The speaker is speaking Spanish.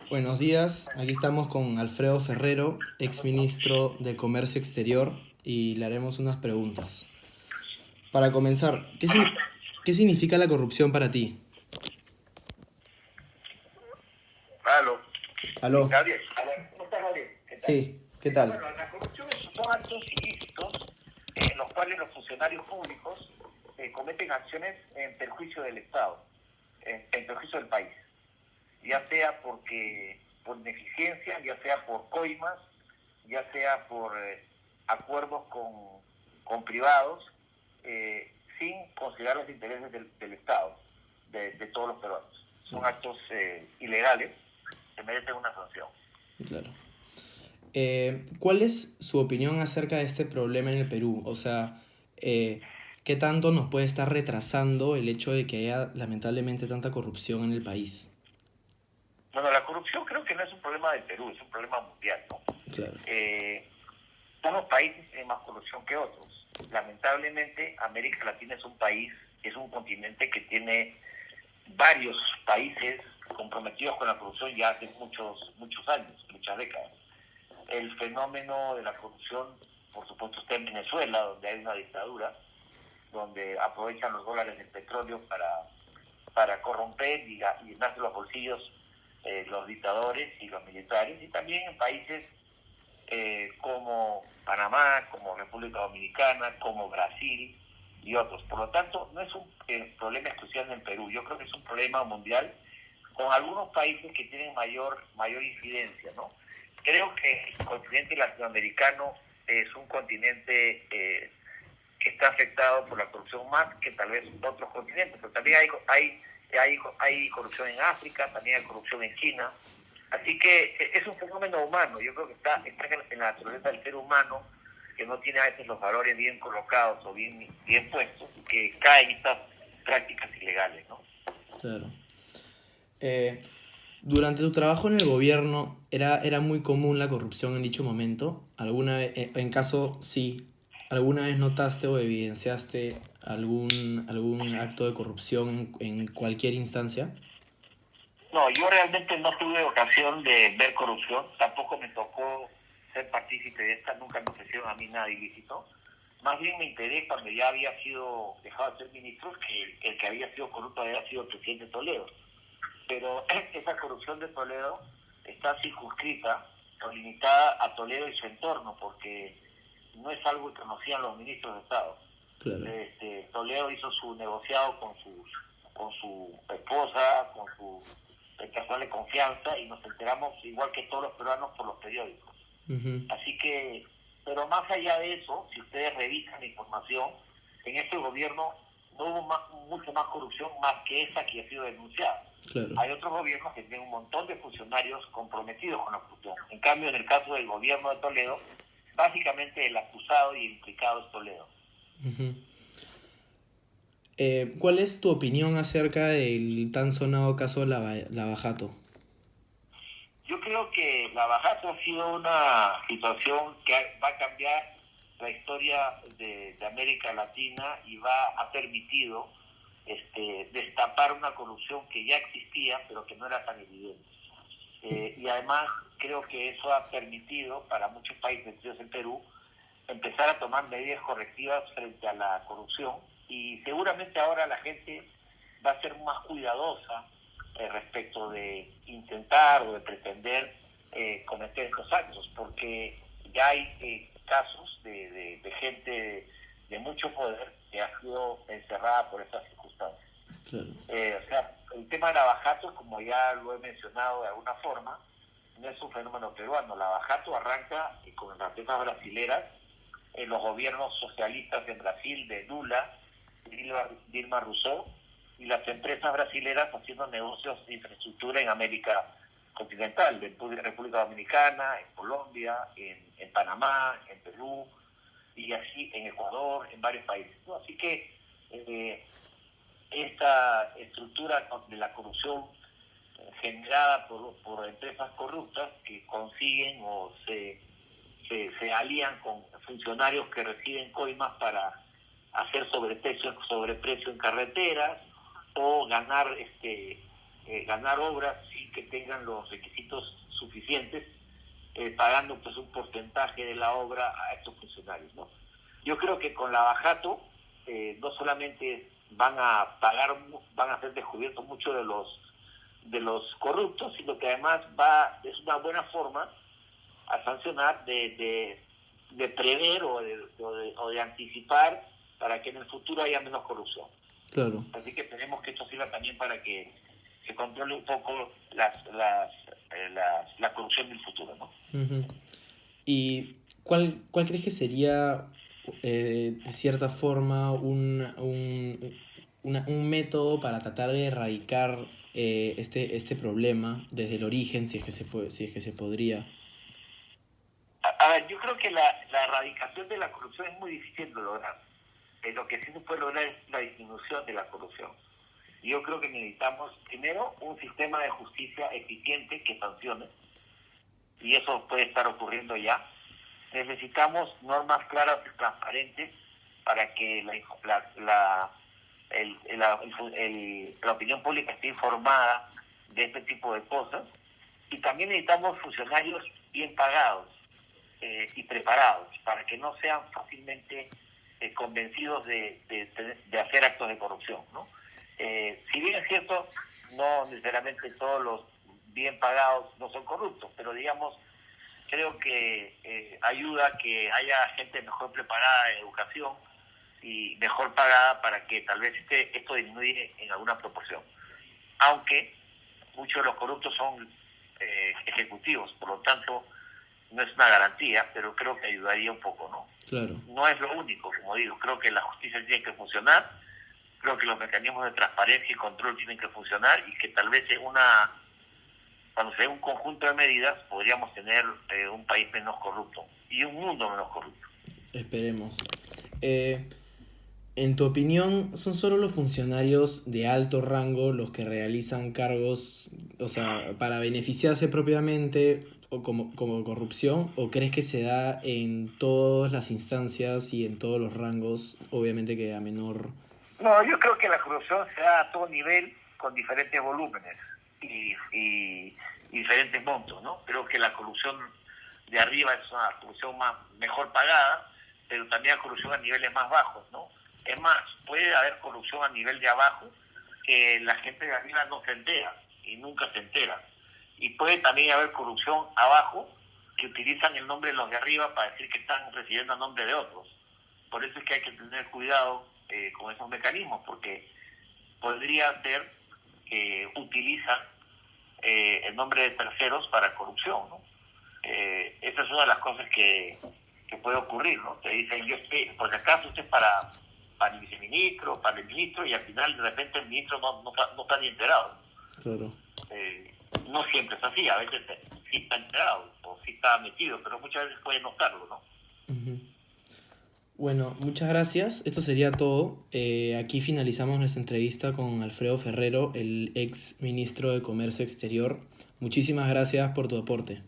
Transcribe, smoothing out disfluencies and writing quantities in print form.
Buenos días, aquí estamos con Alfredo Ferrero, exministro de Comercio Exterior, y le haremos unas preguntas. Para comenzar, ¿qué significa la corrupción para ti? Aló, Aló, Gabriel. ¿Cómo estás, Gabriel? ¿Qué tal? sí, ¿qué tal? Bueno, la corrupción son actos ilícitos en los cuales los funcionarios públicos cometen acciones en perjuicio del Estado, en perjuicio del país, ya sea por negligencia, ya sea por coimas, ya sea por acuerdos con privados, sin considerar los intereses del Estado, de todos los peruanos. Son actos ilegales que merecen una sanción. Claro. ¿Cuál es su opinión acerca de este problema en el Perú? O sea, ¿qué tanto nos puede estar retrasando el hecho de que haya lamentablemente tanta corrupción en el país? Bueno, la corrupción creo que no es un problema del Perú, es un problema mundial, ¿no? Claro, Unos países tienen más corrupción que otros. Lamentablemente, América Latina es un continente que tiene varios países comprometidos con la corrupción ya hace muchos años, muchas décadas. El fenómeno de la corrupción, por supuesto, está en Venezuela, donde hay una dictadura, donde aprovechan los dólares del petróleo para corromper y llenarse los bolsillos los dictadores y los militares, y también en países como Panamá, como República Dominicana, como Brasil y otros. Por lo tanto, no es un problema exclusivo en Perú, yo creo que es un problema mundial con algunos países que tienen mayor incidencia, ¿no? Creo que el continente latinoamericano es un continente que está afectado por la corrupción más que tal vez otros continentes, pero también hay corrupción en África, también hay corrupción en China. Así que es un fenómeno humano, yo creo que está en la naturaleza del ser humano, que no tiene a veces los valores bien colocados o bien puestos, que cae en estas prácticas ilegales, ¿no? claro. Eh, Durante tu trabajo en el gobierno, ¿era muy común la corrupción en dicho momento? ¿Alguna vez, en caso sí, alguna vez notaste o evidenciaste algún acto de corrupción en cualquier instancia? No, yo realmente no tuve ocasión de ver corrupción, tampoco me tocó ser partícipe de esta, nunca me ofrecieron a mí nada ilícito. Más bien me enteré cuando ya había sido dejado de ser ministro que el que había sido corrupto había sido el presidente Toledo. Pero esa corrupción de Toledo está circunscrita o limitada a Toledo y su entorno, porque no es algo que conocían los ministros de Estado. Claro. Toledo hizo su negociado con su esposa, con su personal de confianza, y nos enteramos, igual que todos los peruanos, por los periódicos. Ujú. Así que, pero más allá de eso, si ustedes revisan la información, en este gobierno no hubo mucho más corrupción más que esa que ha sido denunciada. Claro. Hay otros gobiernos que tienen un montón de funcionarios comprometidos con la corrupción. En cambio, en el caso del gobierno de Toledo, básicamente el acusado y el implicado es Toledo. Ujú. ¿Cuál es tu opinión acerca del tan sonado caso Lavajato? Yo creo que la Bajato ha sido una situación que va a cambiar la historia de América Latina y ha permitido destapar una corrupción que ya existía, pero que no era tan evidente. Y además creo que eso ha permitido para muchos países, incluidos el Perú, empezar a tomar medidas correctivas frente a la corrupción, y seguramente ahora la gente va a ser más cuidadosa respecto de intentar o de pretender cometer estos actos, porque ya hay casos de gente de mucho poder que ha sido encerrada por estas circunstancias. Claro. O sea, el tema de Lavajato, como ya lo he mencionado de alguna forma, no es un fenómeno peruano. Lavajato arranca con las empresas brasileras, en los gobiernos socialistas en Brasil de Lula, Dilma Rousseff, y las empresas brasileras haciendo negocios de infraestructura en América continental, en República Dominicana, en Colombia, en Panamá, en Perú, y así en Ecuador, en varios países, ¿no? Así que esta estructura de la corrupción generada por empresas corruptas que consiguen o se alían con funcionarios que reciben coimas para hacer sobreprecio en carreteras o ganar obras y que tengan los requisitos suficientes, pagando pues un porcentaje de la obra a estos funcionarios, ¿no? Yo creo que con la Bajato no solamente van a ser descubiertos muchos de los corruptos, sino que además es una buena forma a sancionar de prever o de anticipar para que en el futuro haya menos corrupción. Claro. Así que tenemos que esto sirva también para que se controle un poco la corrupción del futuro, ¿no? Uh-huh. ¿Y cuál crees que sería, de cierta forma, un método para tratar de erradicar este problema desde el origen, si es que se puede, si es que se podría? A ver, yo creo que la erradicación de la corrupción es muy difícil de lograr. Lo que sí se puede lograr es la disminución de la corrupción. Yo creo que necesitamos, primero, un sistema de justicia eficiente que sancione, y eso puede estar ocurriendo ya. Necesitamos normas claras y transparentes para que la opinión pública esté informada de este tipo de cosas. Y también necesitamos funcionarios bien pagados y preparados para que no sean fácilmente convencidos de hacer actos de corrupción, ¿no? Si bien es cierto, no necesariamente todos los bien pagados no son corruptos, pero digamos, creo que ayuda a que haya gente mejor preparada en educación y mejor pagada para que tal vez esto disminuya en alguna proporción. Aunque muchos de los corruptos son ejecutivos, por lo tanto no es una garantía, pero creo que ayudaría un poco, ¿no? Claro. No es lo único, como digo, creo que la justicia tiene que funcionar, creo que los mecanismos de transparencia y control tienen que funcionar, y que tal vez cuando se dé un conjunto de medidas podríamos tener un país menos corrupto y un mundo menos corrupto. Esperemos. En tu opinión, ¿son solo los funcionarios de alto rango los que realizan cargos, o sea, para beneficiarse propiamente o como corrupción? ¿O crees que se da en todas las instancias y en todos los rangos, obviamente que a menor? No, yo creo que la corrupción se da a todo nivel con diferentes volúmenes y diferentes montos, ¿no? Creo que la corrupción de arriba es una corrupción mejor pagada, pero también hay corrupción a niveles más bajos, ¿no? Es más, puede haber corrupción a nivel de abajo que la gente de arriba no se entera y nunca se entera. Y puede también haber corrupción abajo que utilizan el nombre de los de arriba para decir que están recibiendo a nombre de otros. Por eso es que hay que tener cuidado con esos mecanismos, porque podría ser que utilizan el nombre de terceros para corrupción, ¿no? Esa es una de las cosas que puede ocurrir, ¿no? Te dicen, yo estoy, por si acaso usted es para el viceministro, para el ministro, y al final de repente el ministro no está ni enterado. Claro. No siempre es así, a veces sí está enterado o sí está metido, pero muchas veces puede no estarlo, ¿no? Uh-huh. Bueno, muchas gracias. Esto sería todo. Aquí finalizamos nuestra entrevista con Alfredo Ferrero, el ex ministro de Comercio Exterior. Muchísimas gracias por tu aporte.